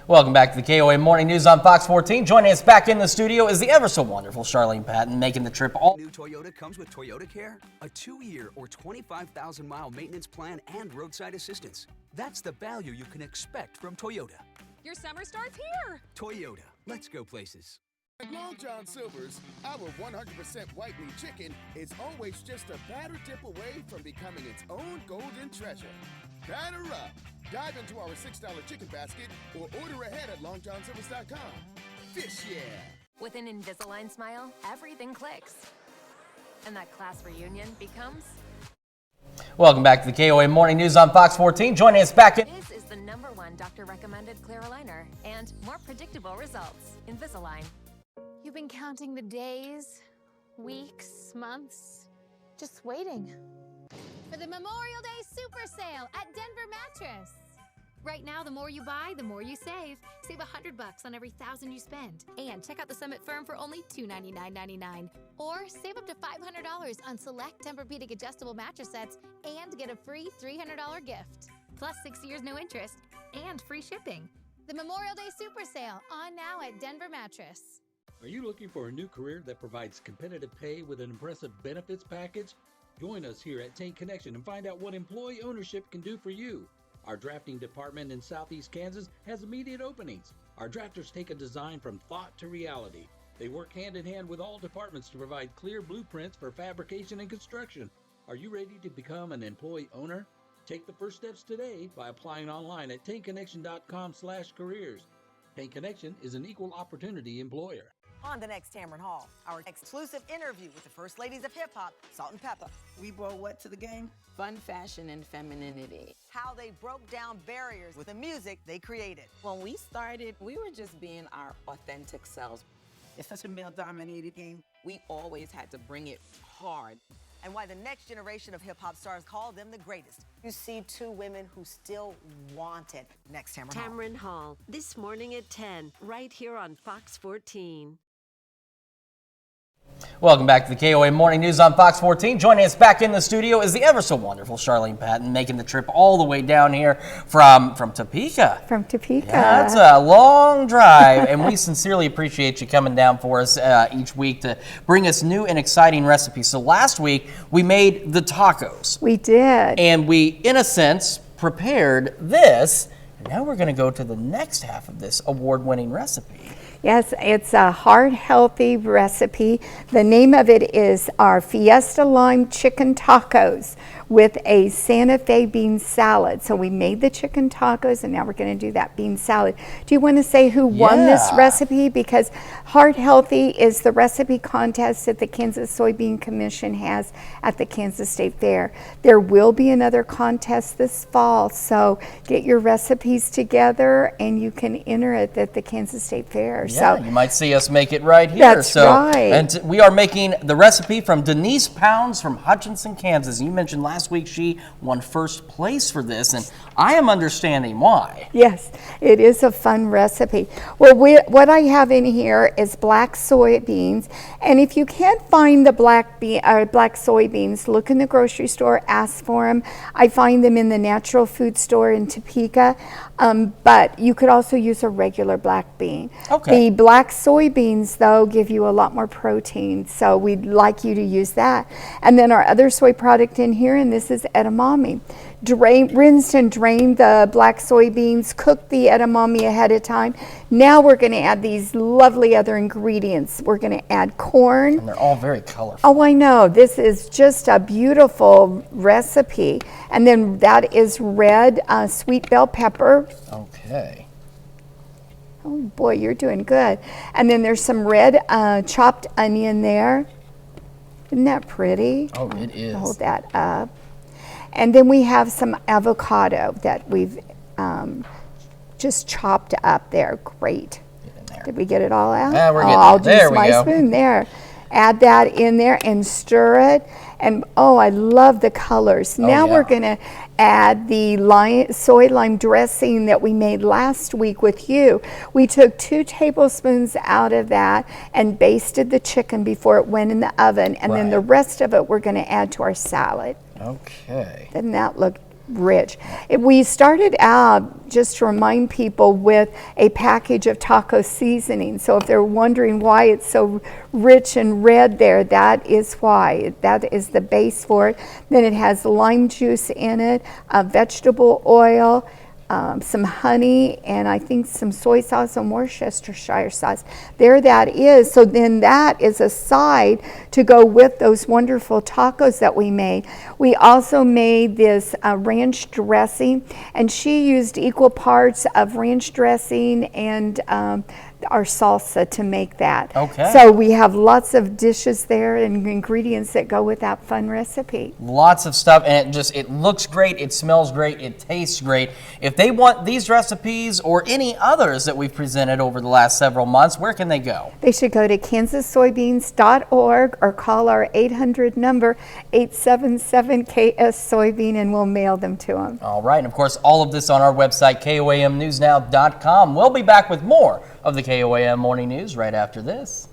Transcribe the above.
Welcome back to the KOA Morning News on Fox 14. Joining us back in the studio is the ever so wonderful Charlene Patton, making the trip all. New Toyota comes with Toyota Care, a 2-year or 25,000-mile maintenance plan and roadside assistance. That's the value you can expect from Toyota. Your summer starts here. Toyota, let's go places. At Long John Silver's, our 100% white meat chicken is always just a batter dip away from becoming its own golden treasure. Batter up! Dive into our $6 chicken basket or order ahead at longjohnsilvers.com. Fish yeah! With an Invisalign smile, everything clicks. And that class reunion becomes... Welcome back to the KOA Morning News on Fox 14. Joining us back in. This is the #1 doctor-recommended clear aligner and more predictable results. Invisalign. You've been counting the days, weeks, months, just waiting for the Memorial Day Super Sale at Denver Mattress. Right now, the more you buy, the more you save. Save $100 on every $1,000 you spend. And check out the Summit Firm for only $299.99. Or save up to $500 on select Tempur-Pedic adjustable mattress sets and get a free $300 gift. Plus 6 years no interest and free shipping. The Memorial Day Super Sale on now at Denver Mattress. Are you looking for a new career that provides competitive pay with an impressive benefits package? Join us here at Tank Connection and find out what employee ownership can do for you. Our drafting department in Southeast Kansas has immediate openings. Our drafters take a design from thought to reality. They work hand in hand with all departments to provide clear blueprints for fabrication and construction. Are you ready to become an employee owner? Take the first steps today by applying online at tankconnection.com/careers. Tank Connection is an equal opportunity employer. On the next Tamron Hall, our exclusive interview with the first ladies of hip-hop, Salt and Pepper. We brought what to the game? Fun, fashion, and femininity. How they broke down barriers with the music they created. When we started, we were just being our authentic selves. It's such a male-dominated game. We always had to bring it hard. And why the next generation of hip-hop stars call them the greatest. You see two women who still want it. Next Tamron Hall, this morning at 10, right here on Fox 14. Welcome back to the KOA Morning News on Fox 14. Joining us back in the studio is the ever so wonderful Charlene Patton, making the trip all the way down here from Topeka. From Topeka. Yeah, that's a long drive, and we sincerely appreciate you coming down for us each week to bring us new and exciting recipes. So last week, we made the tacos. We did. And we, in a sense, prepared this, and now we're going to go to the next half of this award-winning recipe. Yes, it's a heart healthy recipe. The name of it is our Fiesta Lime Chicken Tacos with a Santa Fe bean salad. So we made the chicken tacos and now we're going to do that bean salad. Do you want to say who won this recipe? Because Heart Healthy is the recipe contest that the Kansas Soybean Commission has at the Kansas State Fair. There will be another contest this fall, so get your recipes together and you can enter it at the Kansas State Fair. Yeah, so you might see us make it right here. That's right. And we are making the recipe from Denise Pounds from Hutchinson, Kansas. You mentioned last week she won first place for this, and I am understanding why. Yes, it is a fun recipe. Well, what I have in here is black soybeans, and if you can't find the black soybeans, look in the grocery store, ask for them. I find them in the natural food store in Topeka, but you could also use a regular black bean. Okay. The black soybeans, though, give you a lot more protein, so we'd like you to use that. And then our other soy product in here, and this is edamame. Rinsed and drained the black soybeans, cooked the edamame ahead of time. Now we're going to add these lovely other ingredients. We're going to add corn. And they're all very colorful. Oh, I know. This is just a beautiful recipe. And then that is red sweet bell pepper. Okay. Oh boy, you're doing good. And then there's some red chopped onion there. Isn't that pretty? Oh, it is. Hold that up. And then we have some avocado that we've just chopped up there. Great. Get in there. Did we get it all out? Yeah, we're getting I'll there. use my spoon there. Add that in there and stir it. And oh, I love the colors. Now we're going to add the soy lime dressing that we made last week with you. We took 2 tablespoons out of that and basted the chicken before it went in the oven. And then the rest of it we're going to add to our salad. Okay. Doesn't that look rich. We started out, just to remind people, with a package of taco seasoning. So if they're wondering why it's so rich and red there, that is why. That is the base for it. Then it has lime juice in it, vegetable oil, some honey, and I think some soy sauce and Worcestershire sauce. There that is. So then that is a side to go with those wonderful tacos that we made. We also made this ranch dressing, and she used equal parts of ranch dressing and our salsa to make that. Okay. So we have lots of dishes there and ingredients that go with that fun recipe. Lots of stuff, and it looks great, it smells great, it tastes great. If they want these recipes or any others that we've presented over the last several months, where can they go? They should go to kansassoybeans.org or call our 800 number 877-KS-SOYBEAN, and we'll mail them to them. All right, and of course, all of this on our website, KOAMnewsnow.com. We'll be back with more of the KOAM Morning News right after this.